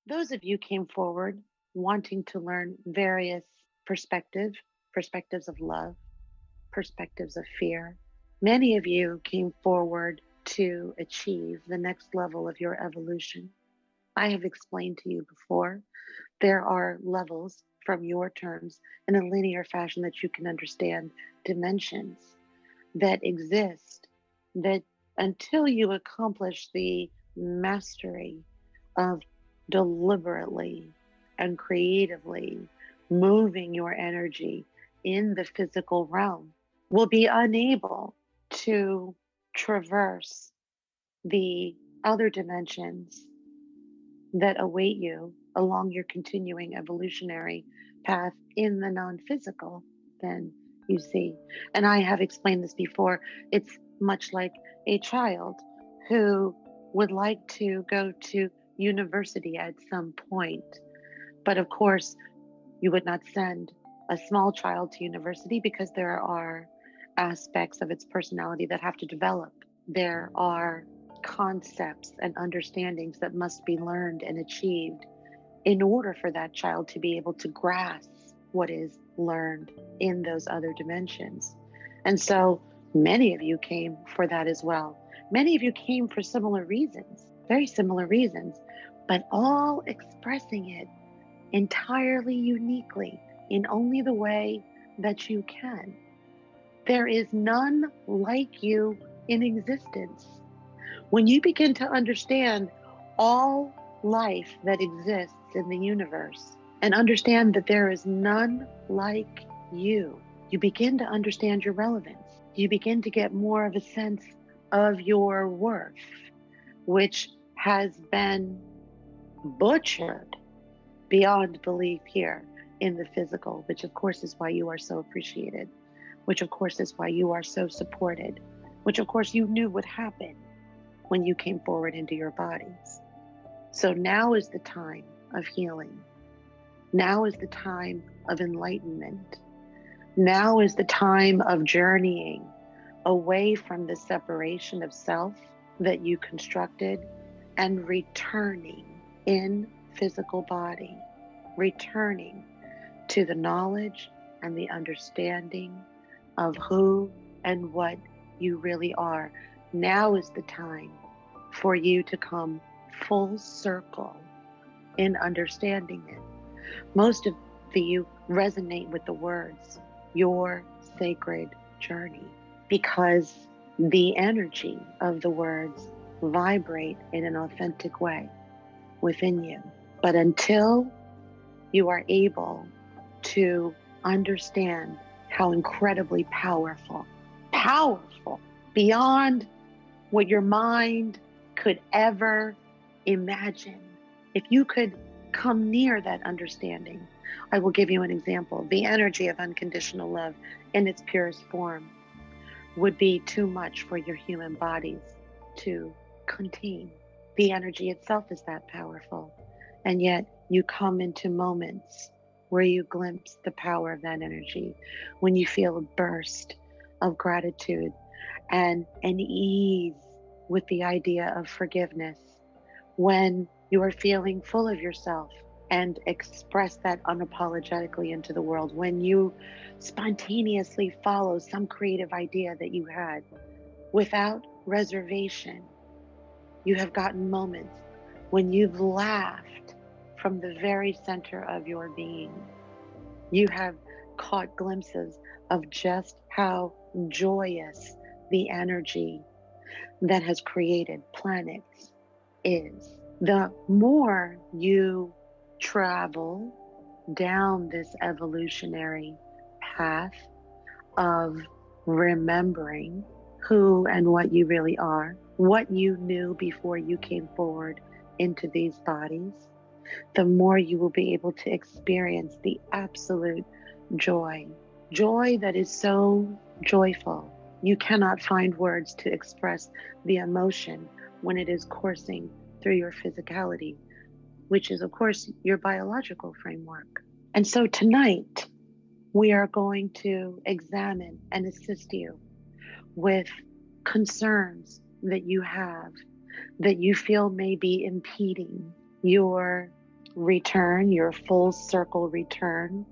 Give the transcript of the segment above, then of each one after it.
Those of you came forward wanting to learn various perspectives of love, perspectives of fear. Many of you came forward to achieve the next level of your evolution. I have explained to you before, there are levels from your terms in a linear fashion that you can understand, dimensions that exist, that until you accomplish the mastery of deliberately and creatively moving your energy in the physical realm, will be unable to traverse the other dimensions that await you along your continuing evolutionary path in the non physical, then you see. And I have explained this before. It's much like a child who would like to go to university at some point. But of course, you would not send a small child to university because there are aspects of its personality that have to develop. There are concepts and understandings that must be learned and achieved in order for that child to be able to grasp what is learned in those other dimensions. And so many of you came for that as well. Many of you came for similar reasons, very similar reasons, but all expressing it entirely uniquely in only the way that you can. There is none like you in existence. When you begin to understand all life that exists in the universe and understand that there is none like you begin to understand your relevance. You begin to get more of a sense of your worth, which has been butchered beyond belief here in the physical, which of course is why you are so appreciated, which of course is why you are so supported, which of course you knew would happen when you came forward into your bodies. So now is the time of healing. Now is the time of enlightenment. Now is the time of journeying away from the separation of self that you constructed and returning in physical body, returning to the knowledge and the understanding of who and what you really are. Now is the time for you to come full circle in understanding it. Most of you resonate with the words, your sacred journey, because the energy of the words vibrate in an authentic way within you. But until you are able to understand how incredibly powerful, beyond what your mind could ever imagine. If you could come near that understanding, I will give you an example. The energy of unconditional love in its purest form would be too much for your human bodies to contain. The energy itself is that powerful. And yet you come into moments where you glimpse the power of that energy, when you feel a burst of gratitude and an ease with the idea of forgiveness, when you are feeling full of yourself and express that unapologetically into the world, when you spontaneously follow some creative idea that you had without reservation. You have gotten moments when you've laughed from the very center of your being. You have caught glimpses of just how joyous the energy that has created planets is. The more you travel down this evolutionary path of remembering who and what you really are, what you knew before you came forward into these bodies, the more you will be able to experience the absolute joy. Joy that is so joyful. You cannot find words to express the emotion when it is coursing through your physicality, which is, of course, your biological framework. And so tonight, we are going to examine and assist you with concerns that you have that you feel may be impeding your return, your full circle return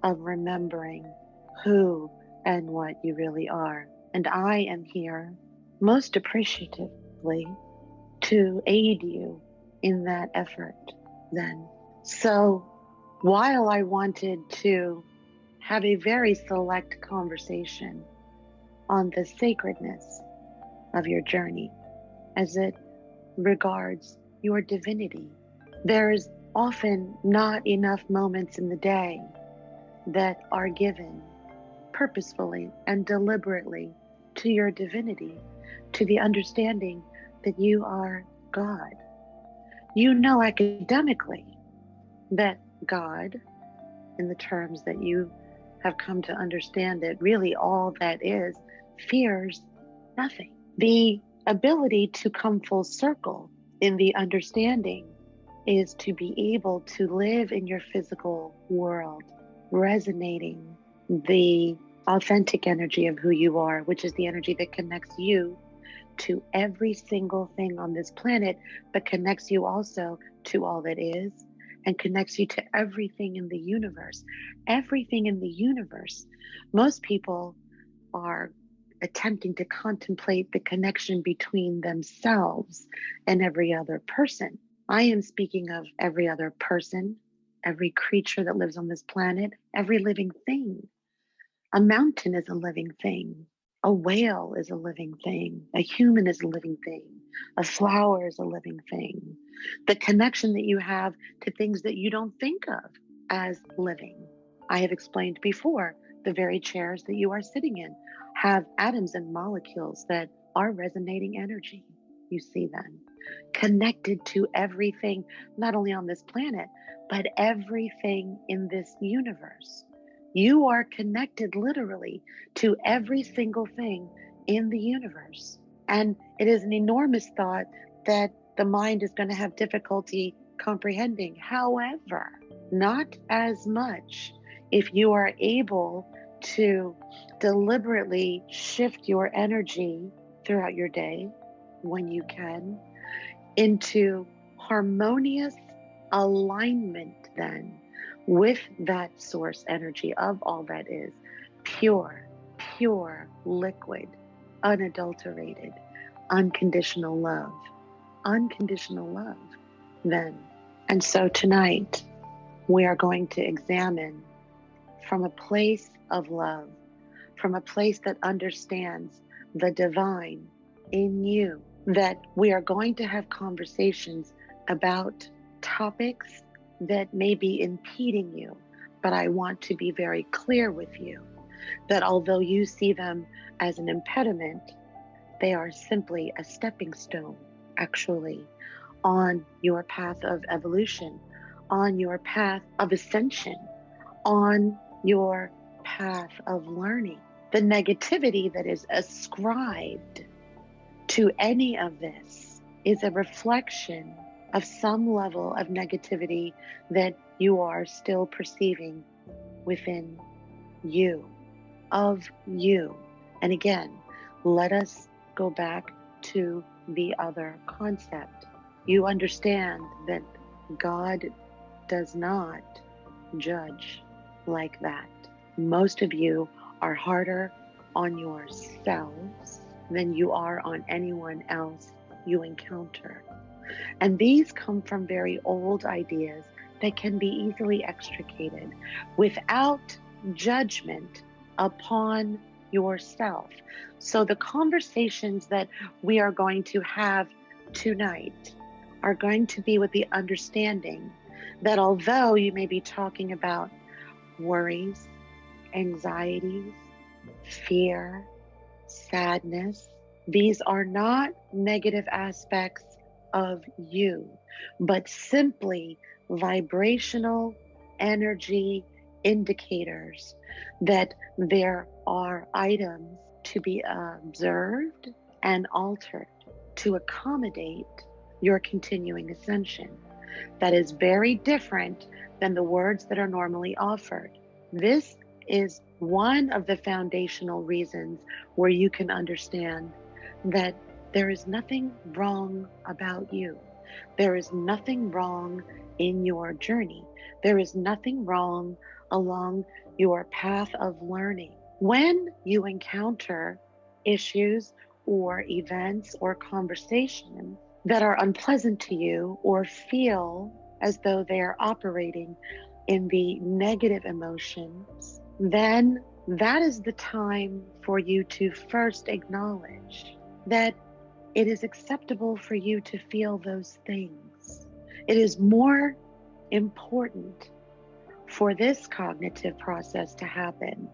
of remembering who and what you really are. And I am here most appreciatively to aid you in that effort then. So while I wanted to have a very select conversation on the sacredness of your journey as it regards your divinity, there's often not enough moments in the day that are given purposefully and deliberately to your divinity, to the understanding that you are God. You know academically that God, in the terms that you have come to understand it, really all that is, fears nothing. The ability to come full circle in the understanding is to be able to live in your physical world, resonating the authentic energy of who you are, which is the energy that connects you to every single thing on this planet, but connects you also to all that is, and connects you to everything in the universe. Everything in the universe. Most people are attempting to contemplate the connection between themselves and every other person. I am speaking of every other person, every creature that lives on this planet, every living thing. A mountain is a living thing. A whale is a living thing. A human is a living thing. A flower is a living thing. The connection that you have to things that you don't think of as living. I have explained before, the very chairs that you are sitting in have atoms and molecules that are resonating energy. You see them connected to everything, not only on this planet, but everything in this universe. You are connected literally to every single thing in the universe. And it is an enormous thought that the mind is going to have difficulty comprehending. However, not as much if you are able to deliberately shift your energy throughout your day when you can into harmonious alignment then with that source energy of all that is pure, pure liquid, unadulterated, unconditional love, unconditional love then. And so tonight we are going to examine from a place of love, from a place that understands the divine in you, that we are going to have conversations about topics that may be impeding you. But I want to be very clear with you that although you see them as an impediment, they are simply a stepping stone, actually, on your path of evolution, on your path of ascension, on your path of learning. The negativity that is ascribed to any of this is a reflection of some level of negativity that you are still perceiving within you, of you. And again, let us go back to the other concept. You understand that God does not judge like that. Most of you are harder on yourselves than you are on anyone else you encounter. And these come from very old ideas that can be easily extricated without judgment upon yourself. So the conversations that we are going to have tonight are going to be with the understanding that although you may be talking about worries, anxieties, fear, sadness, these are not negative aspects of you, but simply vibrational energy indicators that there are items to be observed and altered to accommodate your continuing ascension. That is very different than the words that are normally offered. This is one of the foundational reasons where you can understand that there is nothing wrong about you. There is nothing wrong in your journey. There is nothing wrong along your path of learning. When you encounter issues or events or conversations that are unpleasant to you or feel as though they are operating in the negative emotions, then that is the time for you to first acknowledge that it is acceptable for you to feel those things. It is more important for this cognitive process to happen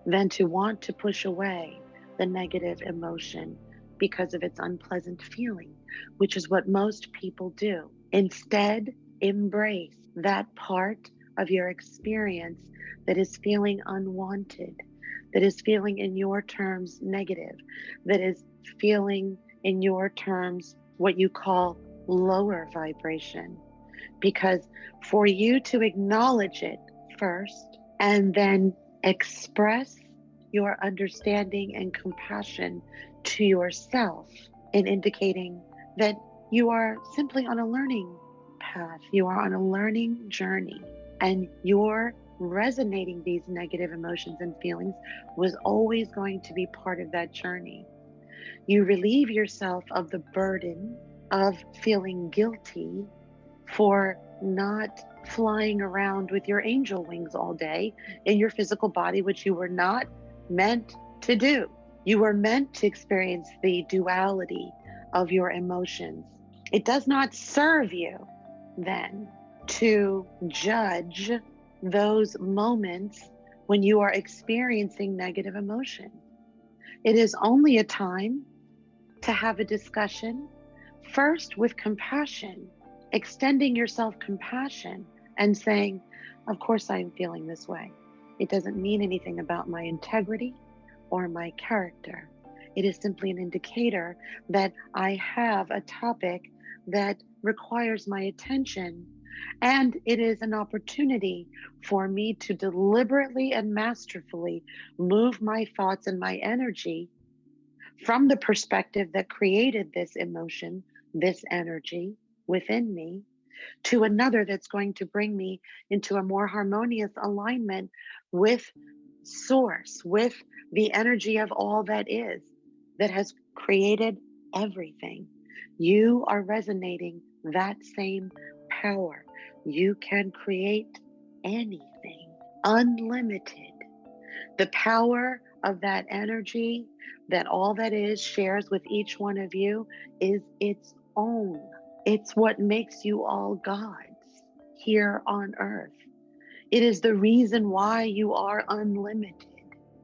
than to want to push away the negative emotion because of its unpleasant feeling, which is what most people do. Instead, embrace that part of your experience that is feeling unwanted, that is feeling in your terms negative, that is feeling in your terms what you call lower vibration. Because for you to acknowledge it first and then express your understanding and compassion to yourself in indicating that you are simply on a learning path, you are on a learning journey, and your resonating these negative emotions and feelings was always going to be part of that journey. You relieve yourself of the burden of feeling guilty for not flying around with your angel wings all day in your physical body, which you were not meant to do. You were meant to experience the duality of your emotions. It does not serve you then to judge those moments when you are experiencing negative emotion. It is only a time to have a discussion, first with compassion, extending yourself compassion and saying, of course I am feeling this way. It doesn't mean anything about my integrity or my character. It is simply an indicator that I have a topic that requires my attention, and it is an opportunity for me to deliberately and masterfully move my thoughts and my energy from the perspective that created this emotion, this energy within me, to another that's going to bring me into a more harmonious alignment with source, with the energy of all that is, that has created everything. You are resonating that same power. You can create anything, unlimited. The power of that energy that all that is shares with each one of you is its own. It's what makes you all gods here on earth. It is the reason why you are unlimited.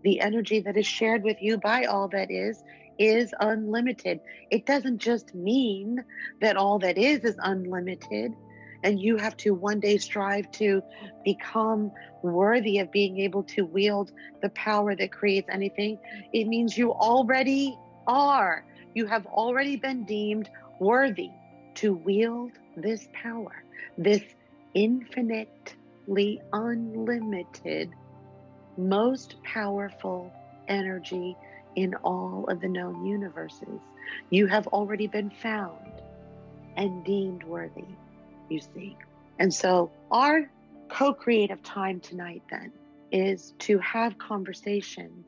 The energy that is shared with you by all that is unlimited. It doesn't just mean that all that is unlimited and you have to one day strive to become worthy of being able to wield the power that creates anything. It means you already are. You have already been deemed worthy to wield this power, this infinitely unlimited, most powerful energy in all of the known universes. You have already been found and deemed worthy, you see. And so our co-creative time tonight then is to have conversations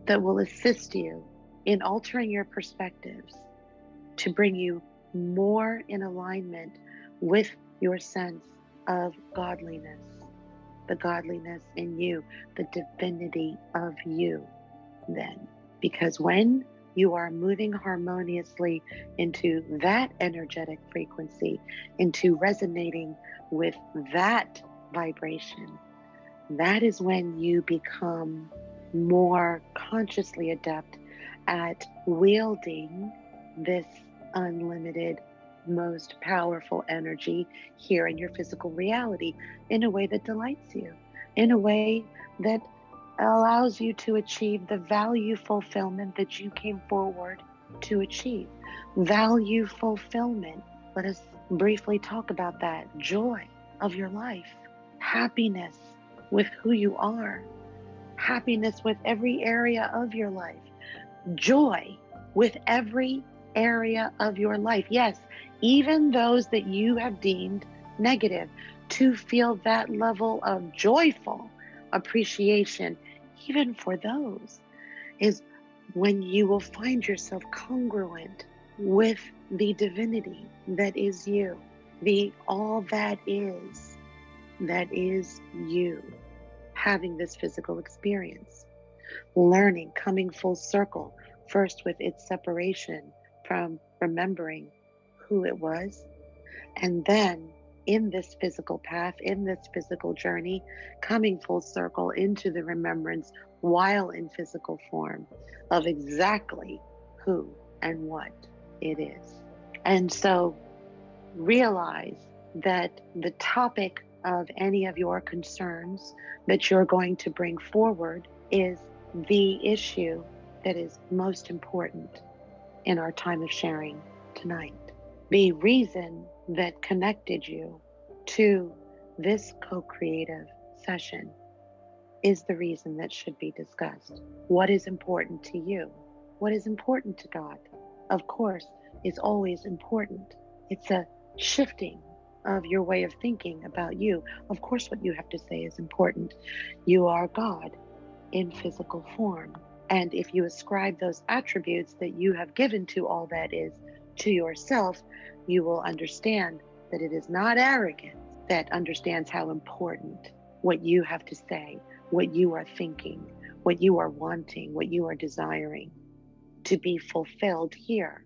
that will assist you in altering your perspectives to bring you more in alignment with your sense of godliness, the godliness in you, the divinity of you then. Because when you are moving harmoniously into that energetic frequency, into resonating with that vibration, that is when you become more consciously adept at wielding this unlimited, most powerful energy here in your physical reality in a way that delights you, in a way that allows you to achieve the value fulfillment that you came forward to achieve. Value fulfillment. Let us briefly talk about that. Joy of your life, happiness with who you are, happiness with every area of your life, joy with every area of your life. Yes, even those that you have deemed negative, to feel that level of joyful appreciation, even for those, is when you will find yourself congruent with the divinity that is you, the all that is you, having this physical experience, learning, coming full circle, first with its separation from remembering who it was, and then in this physical path, in this physical journey, coming full circle into the remembrance while in physical form of exactly who and what it is. And so realize that the topic of any of your concerns that you're going to bring forward is the issue that is most important in our time of sharing tonight. The reason that connected you to this co-creative session is the reason that should be discussed. What is important to you? What is important to God? Of course, is always important. It's a shifting of your way of thinking about you. Of course, what you have to say is important. You are God in physical form. And if you ascribe those attributes that you have given to all that is to yourself, you will understand that it is not arrogance that understands how important what you have to say, what you are thinking, what you are wanting, what you are desiring to be fulfilled here.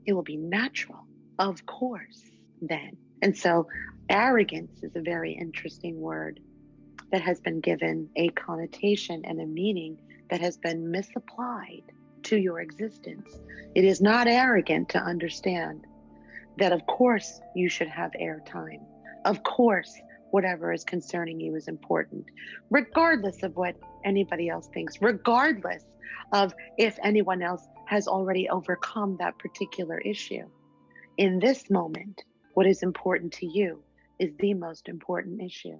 It will be natural, of course, then. And so arrogance is a very interesting word that has been given a connotation and a meaning that has been misapplied to your existence. It is not arrogant to understand that, of course, you should have airtime. Of course, whatever is concerning you is important, regardless of what anybody else thinks, regardless of if anyone else has already overcome that particular issue. In this moment, what is important to you is the most important issue.